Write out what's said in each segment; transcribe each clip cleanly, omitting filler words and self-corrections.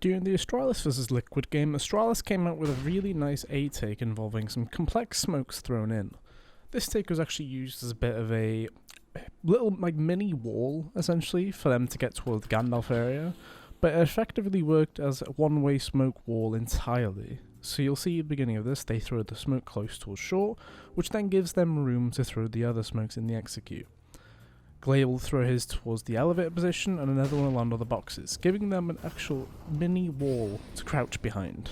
During the Astralis vs Liquid game, Astralis came out with a really nice A take involving some complex smokes thrown in. This take was actually used as a bit of a little mini wall, essentially, for them to get towards the Gandalf area, but it effectively worked as a one-way smoke wall entirely. So you'll see at the beginning of this, they throw the smoke close towards shore, which then gives them room to throw the other smokes in the execute. Glaive will throw his towards the elevator position, and another one will land on the boxes, giving them an actual mini wall to crouch behind.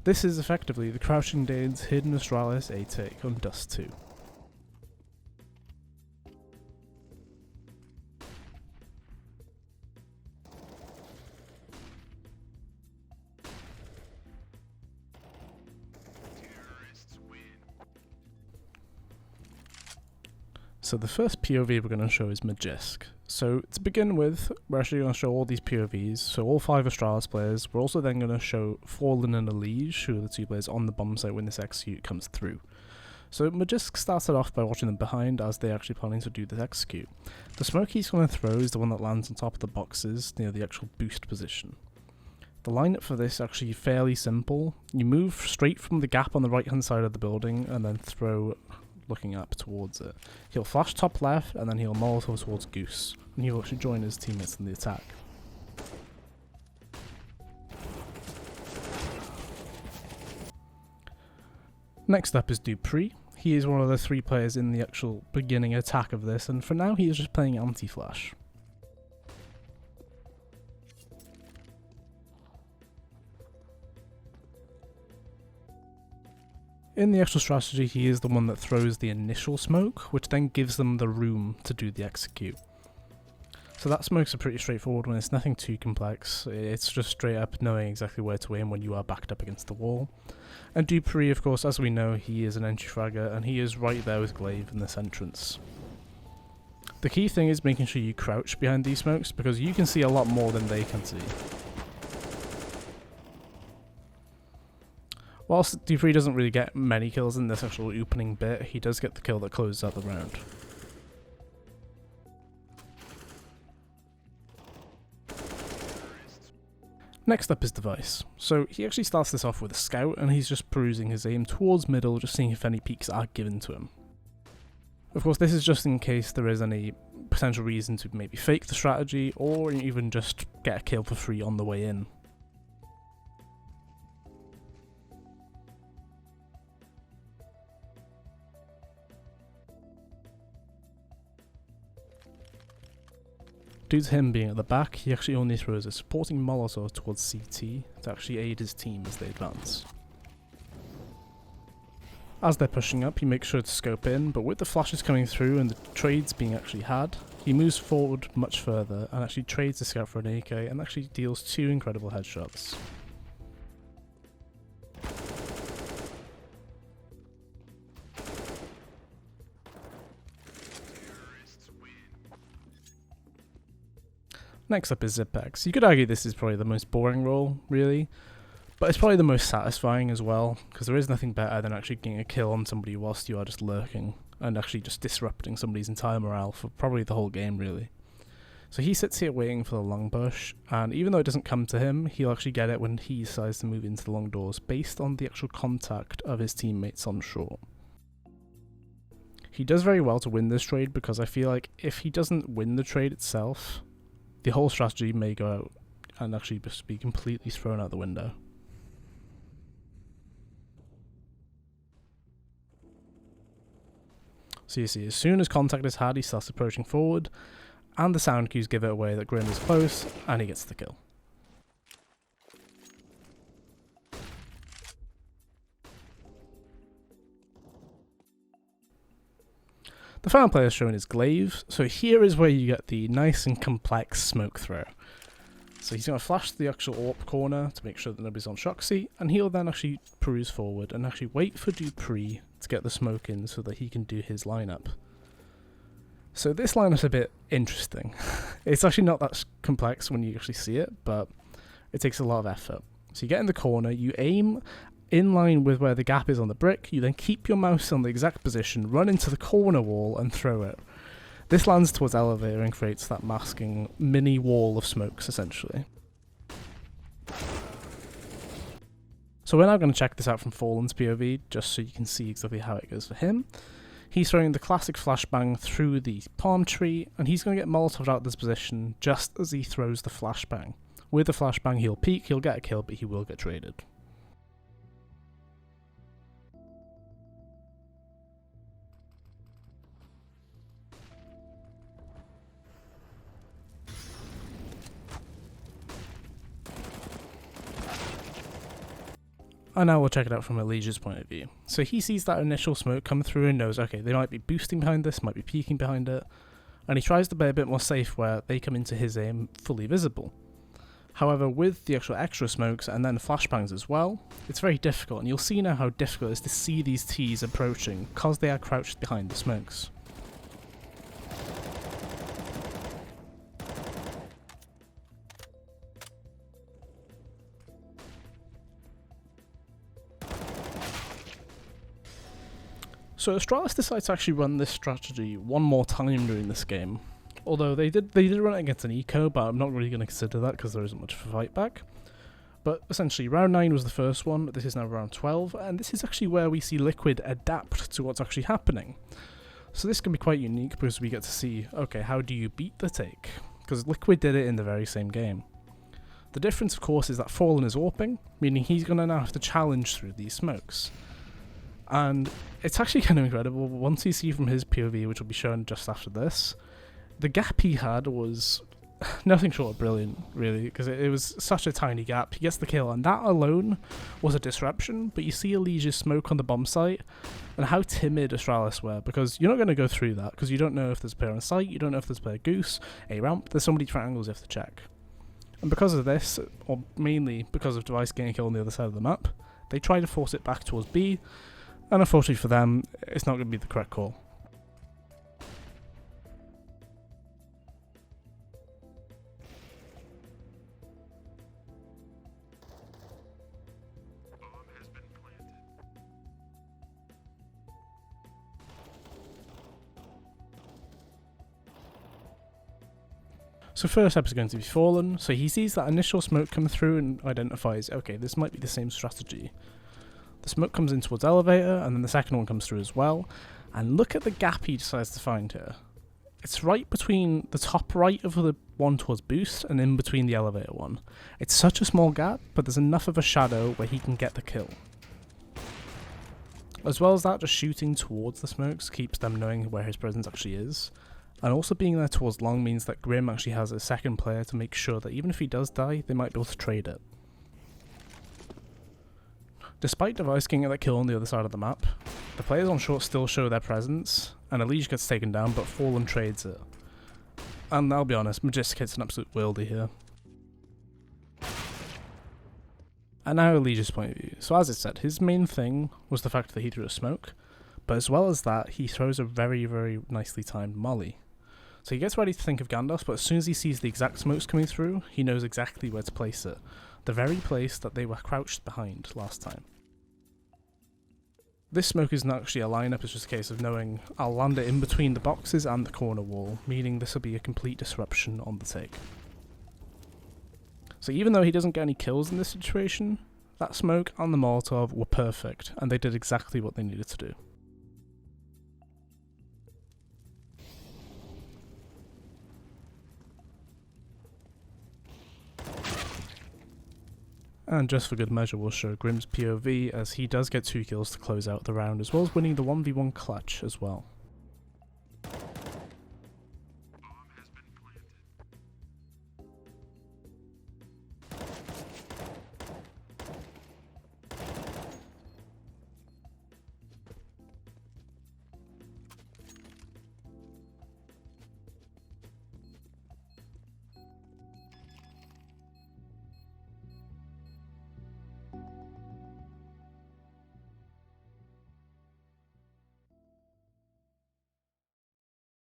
This is effectively the Crouching Dane's hidden Astralis A take on Dust2. So the first POV we're going to show is Magisk. So to begin with, we're actually going to show all these POVs, so all 5 Astralis players. We're also then going to show Fallen and EliGE, who are the 2 players on the bombsite when this execute comes through. So Magisk started off by watching them behind as they're actually planning to do this execute. The smoke he's going to throw is the one that lands on top of the boxes near the actual boost position. The lineup for this is actually fairly simple. You move straight from the gap on the right hand side of the building and then throw looking up towards it. He'll flash top left and then he'll molotov towards Goose, and he'll actually join his teammates in the attack. Next up is dupreeh. He is one of the 3 players in the actual beginning attack of this, and for now he is just playing anti-flash. In the actual strategy, he is the one that throws the initial smoke, which then gives them the room to do the execute. So that smoke's a pretty straightforward one, it's nothing too complex, it's just straight up knowing exactly where to aim when you are backed up against the wall. And dupreeh, of course, as we know, he is an entry fragger, and he is right there with Glaive in this entrance. The key thing is making sure you crouch behind these smokes, because you can see a lot more than they can see. Whilst dupreeh doesn't really get many kills in this actual opening bit, he does get the kill that closes out the round. Next up is Device. So he actually starts this off with a scout, and he's just perusing his aim towards middle, just seeing if any peeks are given to him. Of course, this is just in case there is any potential reason to maybe fake the strategy, or even just get a kill for free on the way in. Due to him being at the back, he actually only throws a supporting molotov towards CT to actually aid his team as they advance. As they're pushing up, he makes sure to scope in, but with the flashes coming through and the trades being actually had, he moves forward much further and actually trades the scout for an AK and actually deals 2 incredible headshots. Next up is Xyp9x. You could argue this is probably the most boring role, really, but it's probably the most satisfying as well, because there is nothing better than actually getting a kill on somebody whilst you are just lurking, and actually just disrupting somebody's entire morale for probably the whole game, really. So he sits here waiting for the long bush, and even though it doesn't come to him, he'll actually get it when he decides to move into the long doors, based on the actual contact of his teammates on shore. He does very well to win this trade, because I feel like if he doesn't win the trade itself, the whole strategy may go out and actually just be completely thrown out the window. So you see, as soon as contact is had, he starts approaching forward, and the sound cues give it away that Grim is close, and he gets the kill. The final player shown is Glaive, so here is where you get the nice and complex smoke throw. So he's going to flash the actual AWP corner to make sure that nobody's on Shoxy, and he'll then actually peruse forward and actually wait for dupreeh to get the smoke in so that he can do his lineup. So this lineup's a bit interesting. It's actually not that complex when you actually see it, but it takes a lot of effort. So you get in the corner, you aim in line with where the gap is on the brick, you then keep your mouse on the exact position, run into the corner wall and throw it. This lands towards elevator and creates that masking mini wall of smokes, essentially. So we're now going to check this out from Fallen's POV, just so you can see exactly how it goes for him. He's throwing the classic flashbang through the palm tree, and he's going to get Molotov out of this position just as he throws the flashbang. With the flashbang, he'll peek, he'll get a kill, but he will get traded. And now we'll check it out from EliGE's point of view. So he sees that initial smoke come through and knows, okay, they might be boosting behind this, might be peeking behind it, and he tries to play a bit more safe where they come into his aim fully visible. However, with the actual extra smokes and then flashbangs as well, it's very difficult, and you'll see now how difficult it is to see these Ts approaching because they are crouched behind the smokes. So Astralis decides to actually run this strategy one more time during this game. Although they did run it against an eco, but I'm not really going to consider that because there isn't much of a fight back. But essentially, round 9 was the first one, this is now round 12, and this is actually where we see Liquid adapt to what's actually happening. So this can be quite unique because we get to see, okay, how do you beat the take? Because Liquid did it in the very same game. The difference, of course, is that Fallen is AWPing, meaning he's going to now have to challenge through these smokes. And it's actually kind of incredible. Once you see from his POV, which will be shown just after this, the gap he had was nothing short of brilliant, really, because it was such a tiny gap. He gets the kill, and that alone was a disruption, but you see EliGE's smoke on the bomb site, and how timid Astralis were, because you're not going to go through that, because you don't know if there's a player on site, you don't know if there's a player goose, a ramp, there's so many triangles you have to check. And because of this, or mainly because of Device getting a kill on the other side of the map, they try to force it back towards B, and unfortunately for them, it's not going to be the correct call. So first up is going to be Fallen, so he sees that initial smoke come through and identifies, okay, this might be the same strategy. The smoke comes in towards elevator, and then the second one comes through as well, and look at the gap he decides to find here. It's right between the top right of the one towards boost and in between the elevator one. It's such a small gap, but there's enough of a shadow where he can get the kill. As well as that, just shooting towards the smokes keeps them knowing where his presence actually is. And also being there towards long means that Grim actually has a second player to make sure that even if he does die, they might be able to trade it. Despite Device getting that kill on the other side of the map, the players on short still show their presence, and EliGE gets taken down, but Fallen trades it. And I'll be honest, Magisk hits an absolute worldie here. And now EliGE's point of view. So as I said, his main thing was the fact that he threw a smoke, but as well as that, he throws a very, very nicely timed molly. So he gets ready to think of Gandalf, but as soon as he sees the exact smokes coming through, he knows exactly where to place it. The very place that they were crouched behind last time. This smoke isn't actually a lineup, it's just a case of knowing I'll land it in between the boxes and the corner wall, meaning this will be a complete disruption on the take. So even though he doesn't get any kills in this situation, that smoke and the Molotov were perfect, and they did exactly what they needed to do. And just for good measure, we'll show Grim's POV, as he does get 2 kills to close out the round, as well as winning the 1v1 clutch as well.